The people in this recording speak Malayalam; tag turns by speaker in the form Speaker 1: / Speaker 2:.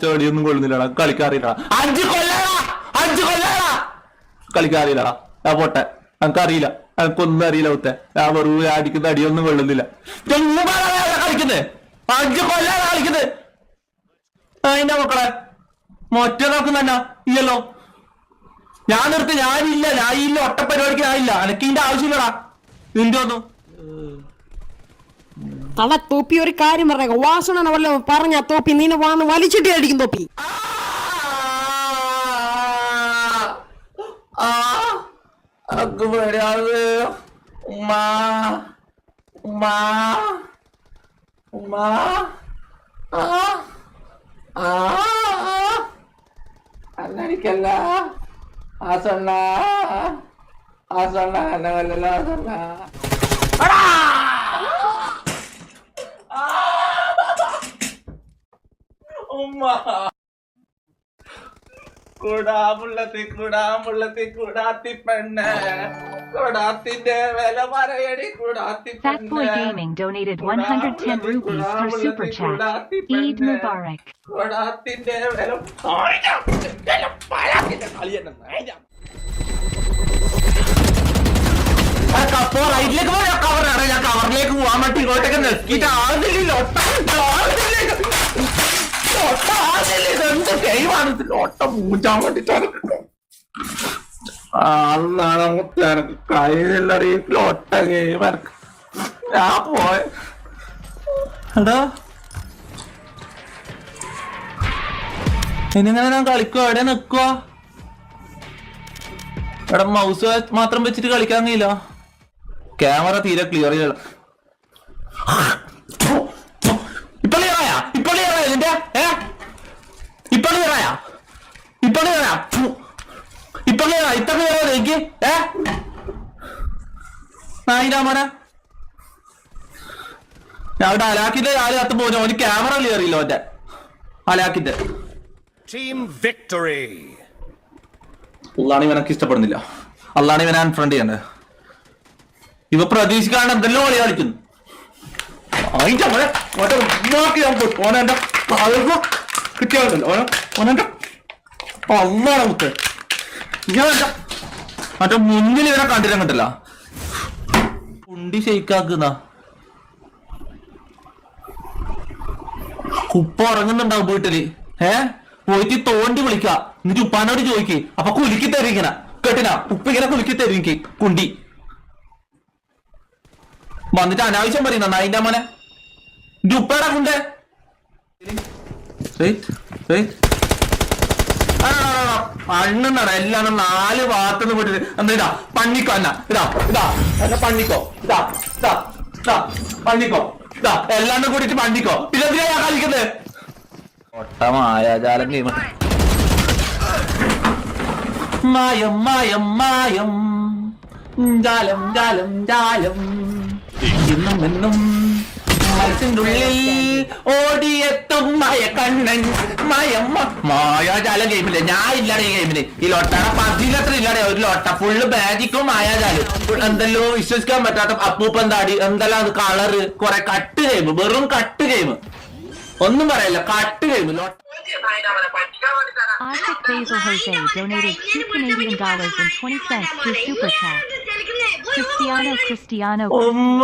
Speaker 1: ചെടിയൊന്നും കൊള്ളുന്നില്ലടാ, കളിക്കാറില്ലടാ. 5 കൊല്ലടാ കളിക്കാറില്ലടാ. ഞാൻ പോട്ടെ, എനിക്കറിയില്ല, എനിക്കൊന്നും അറിയില്ല മുത്തേ. ഞാൻ വെറുതെ അടിക്കുന്ന അടിയൊന്നും കൊള്ളുന്നില്ല. കളിക്കുന്നത് 5 കൊല്ലാണ് കളിക്കുന്നത്. അതിന്റെ മക്കളെ മൊറ്റ നോക്കുന്ന ഇല്ലല്ലോ. ഞാൻ നിർത്തി, ഞാനില്ല ഒട്ടപ്പരിപാടിക്ക് ഞാനില്ല. എനിക്ക് ഇതിന്റെ ആവശ്യമില്ലടാ നിന്റെ ഒന്നും.
Speaker 2: തള്ള തോപ്പി ഒരു കാര്യം പറഞ്ഞേക്ക, വാസണ വല്ല പറഞ്ഞ തോപ്പി നീനെ വന്ന് വലിച്ചിട്ട് അടിക്കും തോപ്പി.
Speaker 1: അല്ലടിക്കല്ല ആസണ്ണ എന്നെ വല്ലല്ല ആസണ്ണ.
Speaker 3: Fatboy Gaming donated 110 rupees through Super Chat. Eid Mubarak.
Speaker 1: കവറിലേക്ക് പോവാൻ വേണ്ടി ഇങ്ങോട്ടൊക്കെ നെക്കിട്ട് ആവുന്നില്ല. ഒട്ട പൂച്ചാൻ വേണ്ടിട്ടാണ്. അന്നാണ് എനിക്ക് കയ്യിലറിയില്ല ഒട്ട ഗെയിം. ഞാൻ പോയ എടാ ഇനിങ്ങനെ ഞാൻ കളിക്കുവോ? എവിടെ നിക്കുവാ? എടാ മൗസ് മാത്രം വെച്ചിട്ട് കളിക്കാൻ കഴിയില്ല, ക്യാമറ തീരെ ക്ലിയർ ചെയ്യണം. ഇപ്പൊ ക്ലിയറായ ഇതിന്റെ ഇപ്പൊ ക്ലിയറായ എനിക്ക് മോനെ. ഞാൻ അവിടെ അലാക്കിന്റെ കാല് കത്ത് പോലും അവന് ക്യാമറ ക്ലിയർ ഇല്ല. അവന്റെ അലാക്കിന്റെ അള്ളാണ് ഇവനൊക്കെ ഇഷ്ടപ്പെടുന്നില്ല. അള്ളാണ് ഇവനെ അൺഫ്രണ്ട് ചെയ്യണ്ടേ. ഇവ പ്രതീക്ഷിക്കാണ്ട് എന്തെല്ലാം കളി കളിക്കുന്നു. അതിന്റെ ഓനെന്റെ കിട്ടിയാണല്ലോ ഓനെന്റെ അള്ളാണ് മുത്ത്. ഞാൻ മറ്റേ മുന്നിൽ ഇവനെ കണ്ടില്ല കണ്ടില്ല. കുണ്ടി ഷെയ്ക്കാക്കുന്ന കുപ്പ ഉറങ്ങുന്നുണ്ടാവും വീട്ടില്. പോയിട്ട് തോണ്ടി വിളിക്ക, എന്നിട്ട് ഉപ്പാനോട് ചോദിക്ക്. അപ്പൊ കുലുക്കി തരും ഇങ്ങനെ കേട്ടിനാ. ഉപ്പ ഇങ്ങനെ കുലുക്കി തരും എനിക്ക് കുണ്ടി. വന്നിട്ട് അനാവശ്യം പറയുന്ന അതിന്റെ മോനെ ഉപ്പേടാ കുണ്ടേ. അണ്ണ എല്ലാം 4 ഭാഗത്തുനിന്ന് പോയിട്ട് എന്താ പണിക്കോ എന്നെ പണിക്കോ എല്ലാം കൂടിയിട്ട് പണിക്കോ. പിന്നെ എന്തിനാ കളിക്കുന്നത്? ഒട്ട മായാജാലം ഗെയിം. മായം ജാലം എന്നും മനസ്സിനുള്ളിൽ ഓടിയെത്തും മയക്കണ്ണൻ. മായാജാല ഗെയിമില്ലേ? ഞാൻ ഇല്ലാടെ ഈ ഗെയിമില്. ഈ ലോട്ടാണ് പതിലത്ര ഇല്ലാടെ. ഒരു ലോട്ട ഫുള്ള് മാജിക്കും മായാജാലും എന്തെല്ലോ വിശ്വസിക്കാൻ പറ്റാത്ത അപ്പൂപ്പൻ താടി എന്തെല്ലാം കളറ് കുറെ കട്ട് ഗെയിം. വെറും കട്ട് ഗെയിം, ഒന്നും പറയല്ല, cut game.
Speaker 3: Isaac Basil Jose donated $2 Canadian and 20 cents through Super Chat. Cristiano
Speaker 1: ഉമ്മ